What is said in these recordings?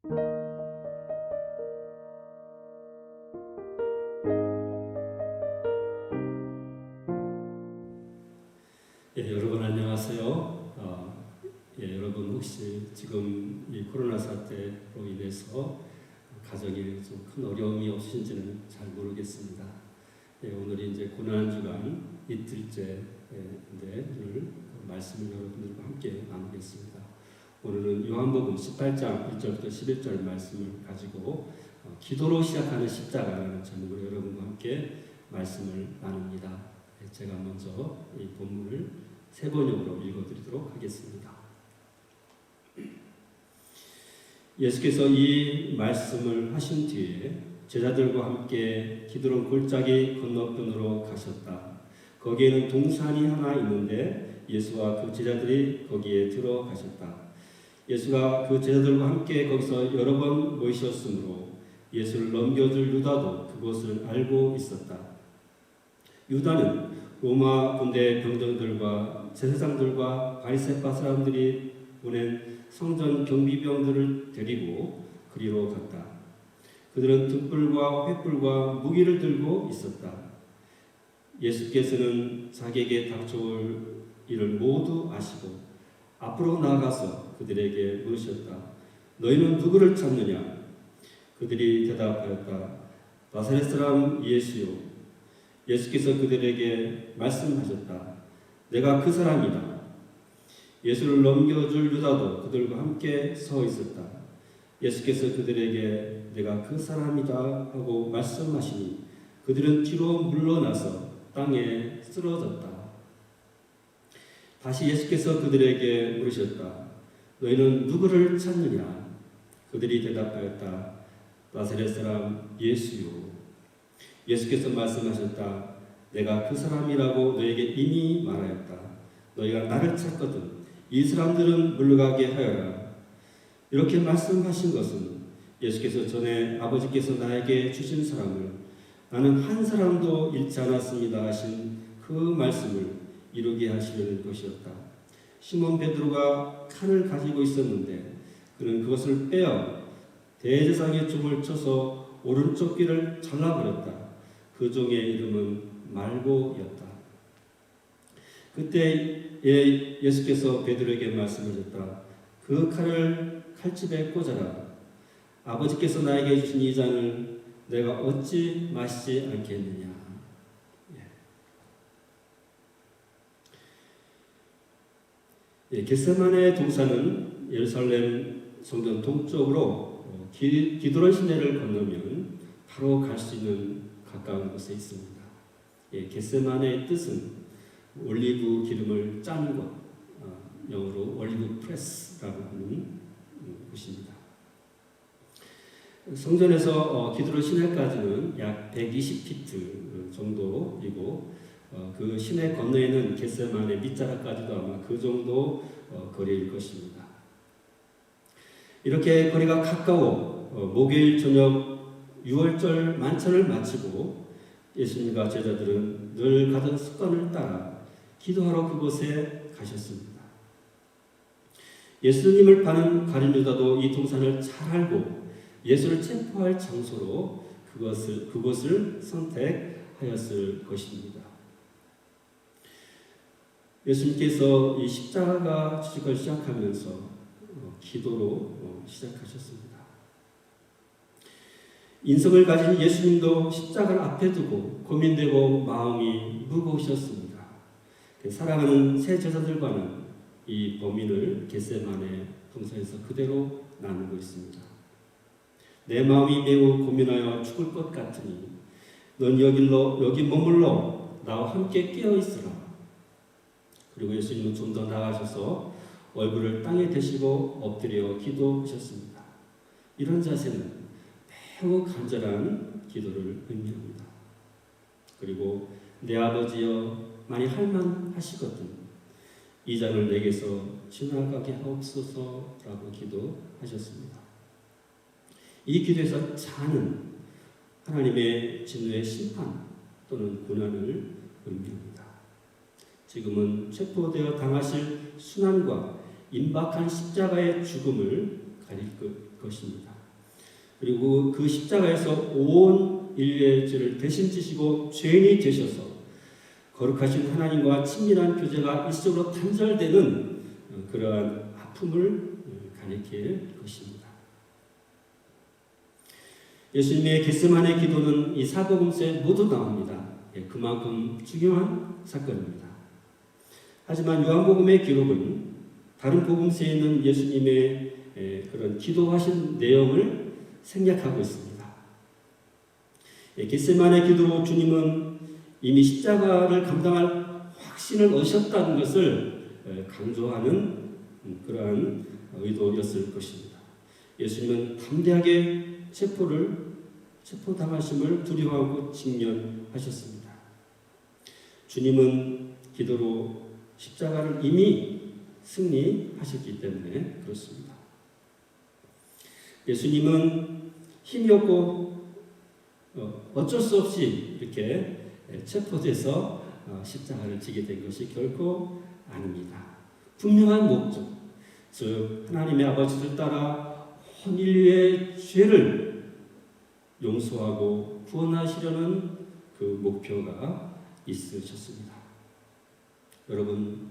여러분 안녕하세요. 여러분 혹시 지금 이 코로나 사태로 인해서 가정에 좀 큰 어려움이 없으신지는 잘 모르겠습니다. 오늘이 이제 고난주간 이틀째인데 오늘 말씀을 여러분들과 함께 나누겠습니다. 오늘은 요한복음 18장 1절부터 11절 말씀을 가지고 기도로 시작하는 십자가라는 제목으로 여러분과 함께 말씀을 나눕니다. 제가 먼저 이 본문을 세 번역으로 읽어드리도록 하겠습니다. 예수께서 이 말씀을 하신 뒤에 제자들과 함께 기드론 골짜기 건너편으로 가셨다. 거기에는 동산이 하나 있는데 예수와 그 제자들이 거기에 들어가셨다. 예수가 그 제자들과 함께 거기서 여러 번 모이셨으므로 예수를 넘겨줄 유다도 그것을 알고 있었다. 유다는 로마 군대 병정들과 제사장들과 바리새파 사람들이 보낸 성전 경비병들을 데리고 그리로 갔다. 그들은 등불과 횃불과 무기를 들고 있었다. 예수께서는 자기에게 닥쳐올 일을 모두 아시고 앞으로 나아가서 그들에게 물으셨다. 너희는 누구를 찾느냐? 그들이 대답하였다. 나사렛 사람 예수요. 예수께서 그들에게 말씀하셨다. 내가 그 사람이다. 예수를 넘겨줄 유다도 그들과 함께 서 있었다. 예수께서 그들에게 내가 그 사람이다 하고 말씀하시니 그들은 뒤로 물러나서 땅에 쓰러졌다. 다시 예수께서 그들에게 물으셨다. 너희는 누구를 찾느냐? 그들이 대답하였다. 나사렛 사람 예수요. 예수께서 말씀하셨다. 내가 그 사람이라고 너에게 이미 말하였다. 너희가 나를 찾거든 이 사람들은 물러가게 하여라. 이렇게 말씀하신 것은 예수께서 전에 아버지께서 나에게 주신 사람을 나는 한 사람도 잃지 않았습니다 하신 그 말씀을 이루게 하시려는 것이었다. 시몬 베드로가 칼을 가지고 있었는데 그는 그것을 빼어 대제사장의 종을 쳐서 오른쪽 귀를 잘라버렸다. 그 종의 이름은 말고였다. 그때 예수께서 베드로에게 말씀하셨다. 그 칼을 칼집에 꽂아라. 아버지께서 나에게 주신 이 잔을 내가 어찌 마시지 않겠느냐. 겟세마네 동산은 예루살렘 성전 동쪽으로 기드론 시내를 건너면 바로 갈 수 있는 가까운 곳에 있습니다. 겟세마네의 뜻은 올리브 기름을 짠 것, 영어로 올리브 프레스라고 하는 곳입니다. 성전에서 기드론 시내까지는 약 120피트 정도이고 그 시내 건너에는 겟세마네 밑자락까지도 아마 그 정도 거리일 것입니다. 이렇게 거리가 가까워 목요일 저녁 6월절 만찬을 마치고 예수님과 제자들은 늘 가던 습관을 따라 기도하러 그곳에 가셨습니다. 예수님을 파는 가룟 유다도 이 동산을 잘 알고 예수를 체포할 장소로 그곳을 선택하였을 것입니다. 예수님께서 이 십자가 주직을 시작하면서 기도로 시작하셨습니다. 인성을 가진 예수님도 십자가를 앞에 두고 고민되고 마음이 무거우셨습니다. 사랑하는 새 제자들과는 이 범인을 겟세마네 동산에서 그대로 나누고 있습니다. 내 마음이 매우 고민하여 죽을 것 같으니 넌 여기 머물러 나와 함께 깨어 있으라. 그리고 예수님은 좀 더 나아가셔서 얼굴을 땅에 대시고 엎드려 기도하셨습니다. 이런 자세는 매우 간절한 기도를 의미합니다. 그리고 내 아버지여 만일 할만하시거든 이 잔을 내게서 지나가게 하옵소서라고 기도하셨습니다. 이 기도에서 잔은 하나님의 진노의 심판 또는 고난을 의미합니다. 지금은 체포되어 당하실 순환과 임박한 십자가의 죽음을 가릴 것입니다. 그리고 그 십자가에서 온 인류의 죄를 대신 지시고 죄인이 되셔서 거룩하신 하나님과 친밀한 교제가 일시적으로 단절되는 그러한 아픔을 가리킬 것입니다. 예수님의 겟세마네 기도는 이 사복음서에 모두 나옵니다. 그만큼 중요한 사건입니다. 하지만 요한복음의 기록은 다른 복음서에 있는 예수님의 그런 기도하신 내용을 생략하고 있습니다. 겟세마네 기도로 주님은 이미 십자가를 감당할 확신을 얻으셨다는 것을 강조하는 그러한 의도였을 것입니다. 예수님은 담대하게 체포당하심을 두려워하고 직면하셨습니다. 주님은 기도로 십자가를 이미 승리하셨기 때문에 그렇습니다. 예수님은 힘이 없고 어쩔 수 없이 이렇게 체포돼서 십자가를 지게 된 것이 결코 아닙니다. 분명한 목적, 즉 하나님의 아버지를 따라 온 인류의 죄를 용서하고 구원하시려는 그 목표가 있으셨습니다. 여러분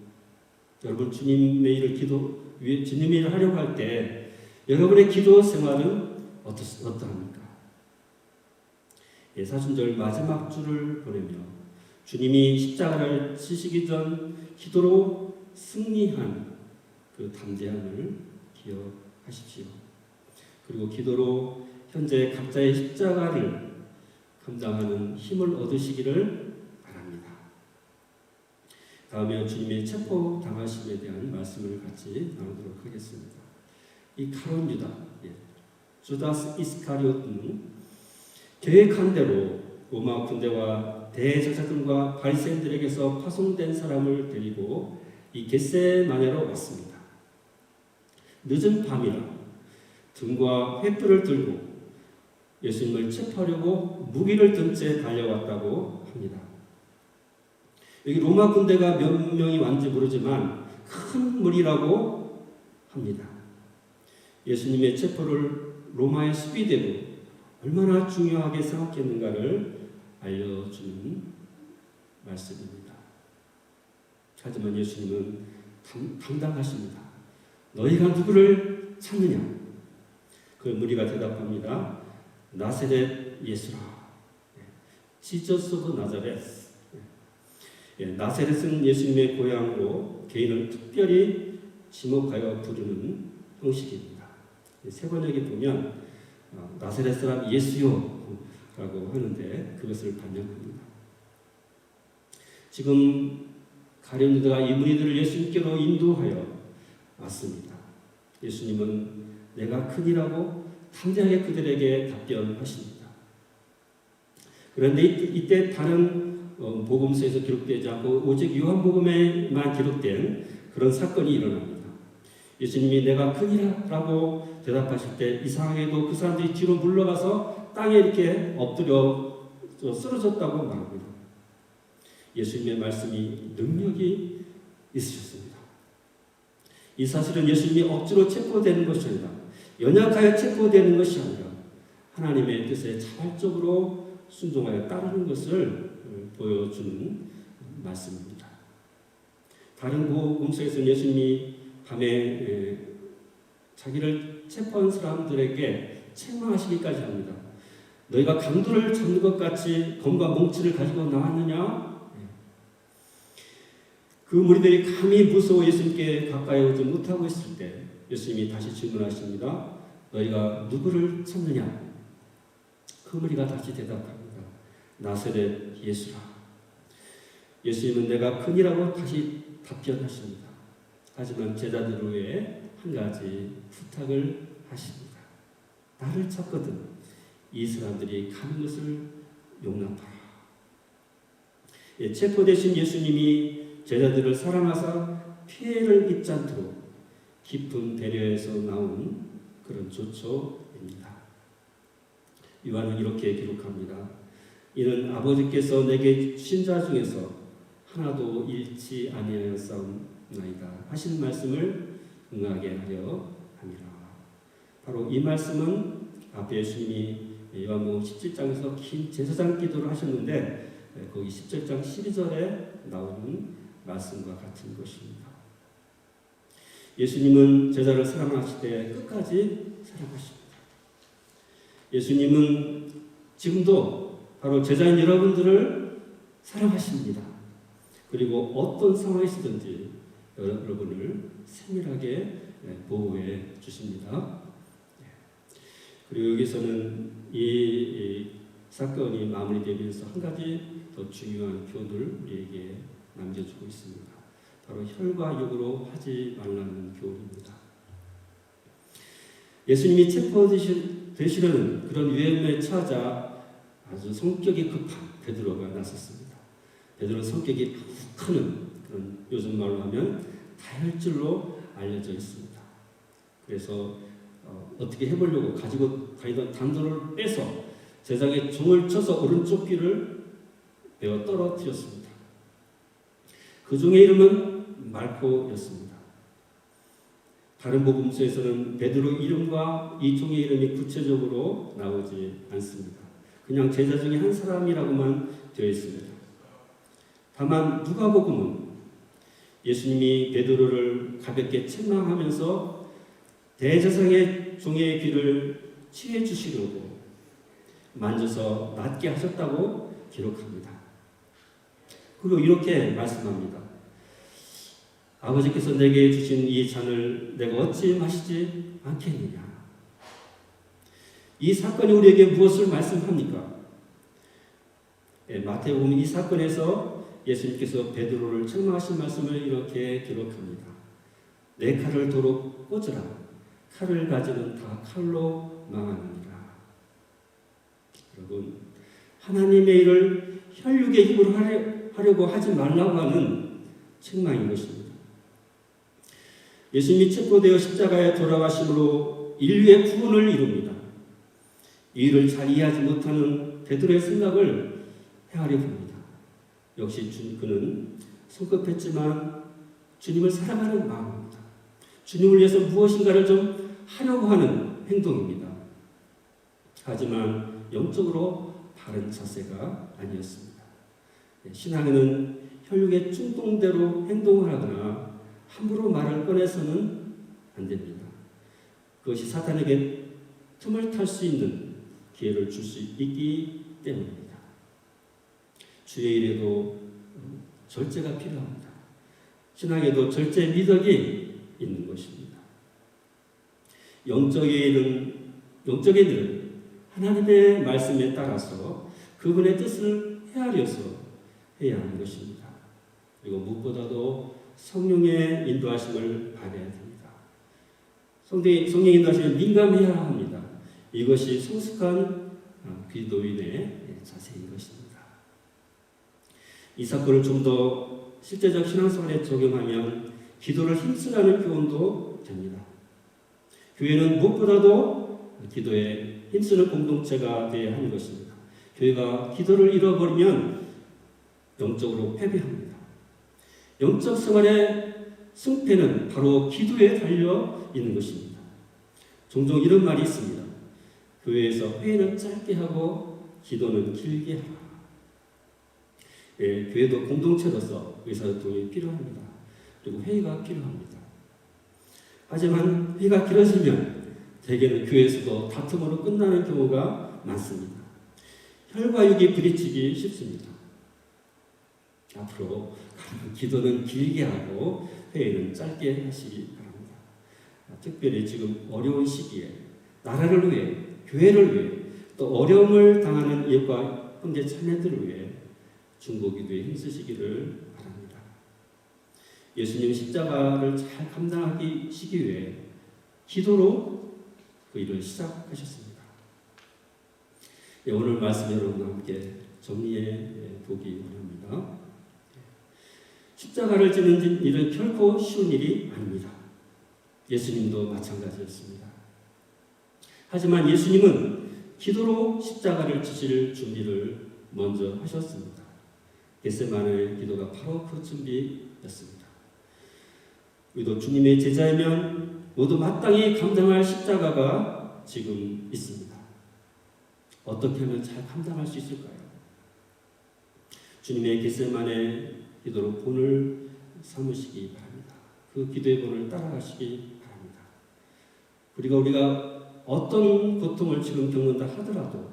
주님의 일을 하려고 할 때 여러분의 기도 생활은 어떠합니까? 사순절 마지막 주를 보내며 주님이 십자가를 지시기 전 기도로 승리한 그 담대함을 기억하십시오. 그리고 기도로 현재 각자의 십자가를 감당하는 힘을 얻으시기를 바랍니다. 다음에 주님의 체포 당하심에 대한 말씀을 같이 나누도록 하겠습니다. 이 가룟 유다, 주다스 이스카리오트는 계획한 대로 로마 군대와 대제사장과 바리새인들에게서 파송된 사람을 데리고 이 겟세마네로 왔습니다. 늦은 밤이라 등과 횃불을 들고 예수님을 체포하려고 무기를 든 채 달려왔다고 합니다. 여기 로마 군대가 몇 명이 왔는지 모르지만 큰 무리라고 합니다. 예수님의 체포를 로마의 수비대로 얼마나 중요하게 생각했는가를 알려주는 말씀입니다. 하지만 예수님은 당당하십니다. 너희가 누구를 찾느냐? 그 무리가 대답합니다. 나세렛 예수라. 지저스 오브 나자렛. 나세렛은 예수님의 고향으로 개인을 특별히 지목하여 부르는 형식입니다. 세 번역에 보면 나세렛 사람 예수요 라고 하는데 그것을 반영합니다. 지금 가룟 유다가 이 무리들을 예수님께로 인도하여 왔습니다. 예수님은 내가 크니라고 담대하게 그들에게 답변하십니다. 그런데 이때 다른 복음서에서 기록되지 않고 오직 요한복음에만 기록된 그런 사건이 일어납니다. 예수님이 내가 크니라고 대답하실 때 이상하게도 그 사람들이 뒤로 물러가서 땅에 이렇게 엎드려 쓰러졌다고 말합니다. 예수님의 말씀이 능력이 있으셨습니다. 이 사실은 예수님이 억지로 체포되는 것이 아니라 연약하여 체포되는 것이 아니라 하나님의 뜻에 자발적으로 순종하여 따르는 것을 보여주는 말씀입니다. 다른 복음서에서는 예수님이 밤에 자기를 체포한 사람들에게 책망하시기까지 합니다. 너희가 강도를 잡는 것 같이 검과 몽치를 가지고 나왔느냐? 그 무리들이 감히 무서워 예수님께 가까이 오지 못하고 있을 때 예수님이 다시 질문하십니다. 너희가 누구를 찾느냐? 그 무리가 다시 대답합니다. 나세렛 예수라. 예수님은 내가 크니라고 다시 답변하십니다. 하지만 제자들 외에 한 가지 부탁을 하십니다. 나를 찾거든 이 사람들이 가는 것을 용납하라. 체포되신 예수님이 제자들을 사랑하사 피해를 입지 않도록 깊은 배려에서 나온 그런 조처입니다. 요한은 이렇게 기록합니다. 이는 아버지께서 내게 주신 자 중에서 하나도 잃지 아니하였사옵나이다 하신 말씀을 응하게 하려 함이라. 바로 이 말씀은 앞에 예수님이 요한복음 17장에서 긴 제사장 기도를 하셨는데 거기 17장 12절에 나오는 말씀과 같은 것입니다. 예수님은 제자를 사랑하실 때 끝까지 사랑하십니다. 예수님은 지금도 바로 제자인 여러분들을 사랑하십니다. 그리고 어떤 상황이시든지 여러분을 세밀하게 보호해 주십니다. 그리고 여기서는 이 사건이 마무리되면서 한 가지 더 중요한 교훈을 우리에게 남겨주고 있습니다. 바로 혈과 육으로 하지 말라는 교훈입니다. 예수님이 체포되시려는 그런 위험에 처하자 아주 성격이 급한 베드로가 나섰습니다. 베드로는 성격이 크는 그런 요즘 말로 하면 다혈질로 알려져 있습니다. 그래서 어떻게 해보려고 가지고 가던 단도를 빼서 제자에게 종을 쳐서 오른쪽 귀를 베어 떨어뜨렸습니다. 그 종의 이름은 말코였습니다. 다른 복음서에서는 베드로 이름과 이 종의 이름이 구체적으로 나오지 않습니다. 그냥 제자 중에 한 사람이라고만 되어 있습니다. 다만 누가복음은 예수님이 베드로를 가볍게 책망하면서 대제사장의 종의 귀를 치해 주시려고 만져서 낫게 하셨다고 기록합니다. 그리고 이렇게 말씀합니다. 아버지께서 내게 주신 이 잔을 내가 어찌 마시지 않겠느냐. 이 사건이 우리에게 무엇을 말씀합니까? 마태복음 이 사건에서 예수님께서 베드로를 책망하신 말씀을 이렇게 기록합니다. 내 칼을 도로 꽂으라. 칼을 가지는 다 칼로 망하느니라. 여러분, 하나님의 일을 혈육의 힘으로 하려고 하지 말라고 하는 책망인 것입니다. 예수님이 체포되어 십자가에 돌아가심으로 인류의 구원을 이룹니다. 이 일을 잘 이해하지 못하는 베드로의 생각을 헤아려 봅니다. 역시 그는 성급했지만 주님을 사랑하는 마음입니다. 주님을 위해서 무엇인가를 좀 하려고 하는 행동입니다. 하지만 영적으로 바른 자세가 아니었습니다. 신앙에는 혈육의 충동대로 행동을 하거나 함부로 말을 꺼내서는 안 됩니다. 그것이 사탄에게 틈을 탈 수 있는 기회를 줄 수 있기 때문입니다. 주의 일에도 절제가 필요합니다. 신앙에도 절제 미덕이 있는 것입니다. 영적인 일은 하나님의 말씀에 따라서 그분의 뜻을 헤아려서 해야 하는 것입니다. 그리고 무엇보다도 성령의 인도하심을 받아야 됩니다. 성령의 인도하심에 민감해야 합니다. 이것이 성숙한 기도인의 자세인 것입니다. 이 사건을 좀 더 실제적 신앙생활에 적용하면 기도를 힘쓰라는 교훈도 됩니다. 교회는 무엇보다도 기도에 힘쓰는 공동체가 되어야 하는 것입니다. 교회가 기도를 잃어버리면 영적으로 패배합니다. 영적 생활의 승패는 바로 기도에 달려 있는 것입니다. 종종 이런 말이 있습니다. 교회에서 회의는 짧게 하고 기도는 길게 하라. 교회도 공동체로서 의사소통이 필요합니다. 그리고 회의가 필요합니다. 하지만 회의가 길어지면 대개는 교회에서도 다툼으로 끝나는 경우가 많습니다. 혈과 육이 부딪히기 쉽습니다. 앞으로 기도는 길게 하고 회의는 짧게 하시기 바랍니다. 특별히 지금 어려운 시기에 나라를 위해, 교회를 위해, 또 어려움을 당하는 이웃과 형제 자매들을 위해 중보기도에 힘쓰시기를 바랍니다. 예수님 십자가를 잘 감당하시기 위해 기도로 그 일을 시작하셨습니다. 오늘 말씀 여러분과 함께 정리해 보기 원합니다. 십자가를 지는 일은 결코 쉬운 일이 아닙니다. 예수님도 마찬가지였습니다. 하지만 예수님은 기도로 십자가를 지실 준비를 먼저 하셨습니다. 겟세마네의 기도가 바로 그 준비였습니다. 우리도 주님의 제자이면 모두 마땅히 감당할 십자가가 지금 있습니다. 어떻게 하면 잘 감당할 수 있을까요? 주님의 겟세마네 기도로 본을 삼으시기 바랍니다. 그 기도의 본을 따라가시기 바랍니다. 그리고 우리가 어떤 고통을 지금 겪는다 하더라도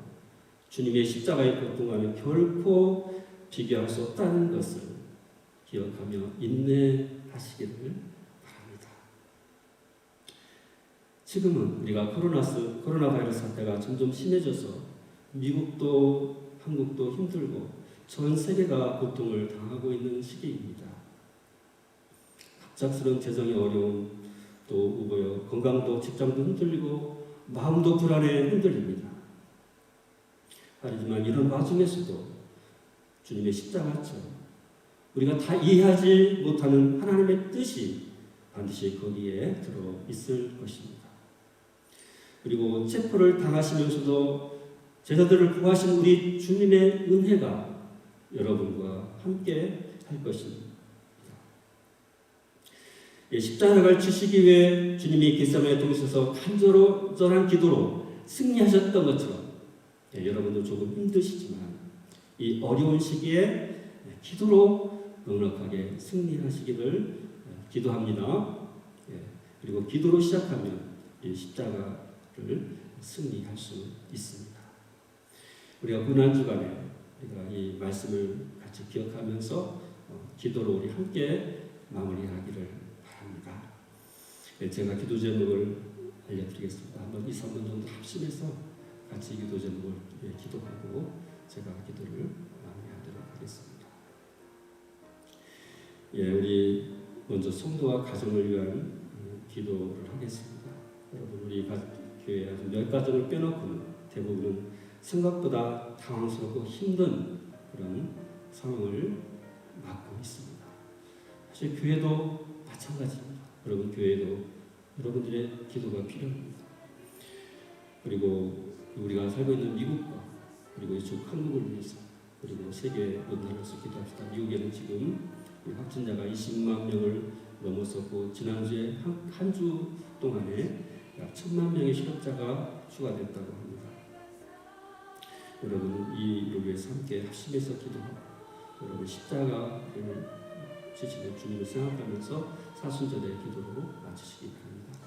주님의 십자가의 고통과는 결코 비교할 수 없다는 것을 기억하며 인내하시기를 바랍니다. 지금은 우리가 코로나 바이러스 사태가 점점 심해져서 미국도 한국도 힘들고 전 세계가 고통을 당하고 있는 시기입니다. 갑작스러운 재정의 어려움 또 오고요. 건강도 직장도 흔들리고 마음도 불안에 흔들립니다. 하지만 이런 와중에서도 주님의 십자가처럼 우리가 다 이해하지 못하는 하나님의 뜻이 반드시 거기에 들어 있을 것입니다. 그리고 체포를 당하시면서도 제자들을 구하신 우리 주님의 은혜가 여러분과 함께 할 것입니다. 십자가를 지시기 위해 주님이 겟세마네 동에서 간절한 기도로 승리하셨던 것처럼 여러분도 조금 힘드시지만 이 어려운 시기에 기도로 넉넉하게 승리하시기를 기도합니다. 그리고 기도로 시작하면 이 십자가를 승리할 수 있습니다. 우리가 고난주간에 우리가 이 말씀을 같이 기억하면서 기도로 우리 함께 마무리하기를 바랍니다. 제가 기도 제목을 알려드리겠습니다. 한번 2, 3분 정도 합심해서 같이 기도 제목을 기도하고 제가 기도를 마무리하도록 하겠습니다. 우리 먼저 성도와 가정을 위한 기도를 하겠습니다. 여러분 우리 교회 아주 몇 가정을 빼놓고는 대부분은 생각보다 당황스럽고 힘든 그런 상황을 맞고 있습니다. 사실 교회도 마찬가지입니다. 여러분 교회도 여러분들의 기도가 필요합니다. 그리고 우리가 살고 있는 미국과 그리고 이쪽 한국을 위해서 그리고 세계 문화로서 기도합시다. 미국에는 지금 확진자가 20만 명을 넘어섰고 지난주에 한 주 동안에 약 1,000만 명의 실업자가 추가됐다고 합니다. 여러분 이 일을 위해서 함께 합심해서 기도하고 여러분 십자가를 지시는 주님을 생각하면서 사순절의 기도로 마치시기 바랍니다.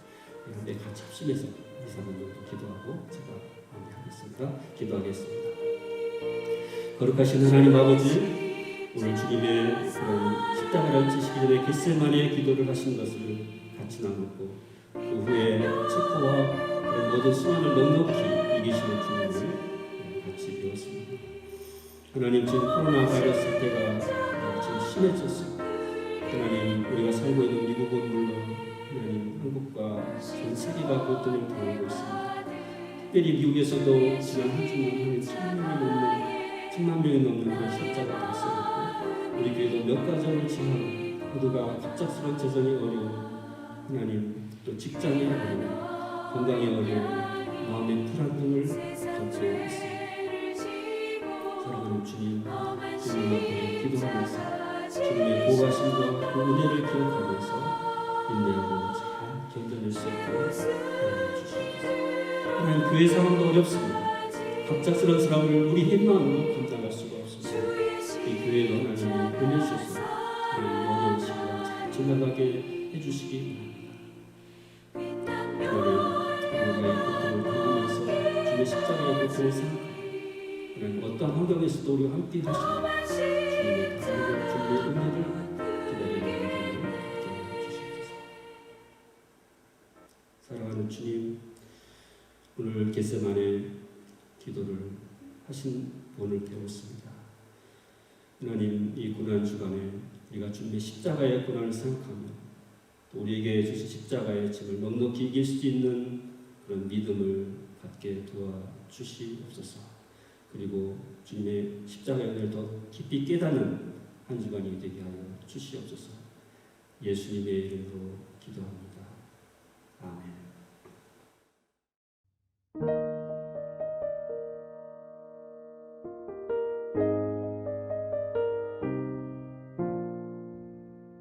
함께 같이 합심해서 2, 3분 정도 기도하고 제가 마무리하겠습니다. 기도하겠습니다. 거룩하신 하나님 아버지, 오늘 주님의 그런 십자가를 지시기 전에 겟세마네 기도를 하신 것을 같이 나누고 그 후에 체포와 그런 모든 수많은 넉넉히 이기시는 주님을 같이 배웠습니다. 하나님 지금 코로나 바이러스 사태가 지금 심해졌습니다. 하나님 우리가 살고 있는 미국은 물론 하나님 한국과 전 세계가 고통을 당하고 있습니다. 특별히 미국에서도 지난 한 주는 1,000만 명이 넘는 그런 실자가 발생했고 우리 교회도 몇 가정을 지나고 모두가 갑작스러운 재정이 어려운 하나님 또 직장의 어려움 건강의 어려움 마음의 불안 등을 겪고 있습니다. 사랑하는 주님 앞에 기도하면서 주님의 보호하심과 그 은혜를 기억하면서 인내하고 잘 견뎌낼 수 있도록 도와주시옵소서. 하나님 교회 상황도 어렵습니다. 갑작스러운 사람을 우리 힘만으로 감당할 수가 없습니다. 이 교회도 하나님이 보내주셔서 그런 어려운 시기가 잘 지나가게 해주시기 바랍니다. 우리의 고통을 당하면서 주님의 십자가의 고통을 생각하고 하나님 어떠한 환경에서도 우리와 함께 하시고 주님의 다음과 주님의 은혜를 기다리는 마음을 갖게 해주시옵소서. 사랑하는 주님, 오늘 겟세마네 기도를 하신 본을 배웠습니다. 하나님 이 고난 주간에 우리가 주님의 십자가의 고난을 생각하며 또 우리에게 주신 십자가의 짐을 넉넉히 이길 수 있는 그런 믿음을 갖게 도와주시옵소서. 그리고 주님의 십자가의 은혜를 더 깊이 깨닫는 한 주간이 되게 하여 주시옵소서. 예수님의 이름으로 기도합니다. 아멘.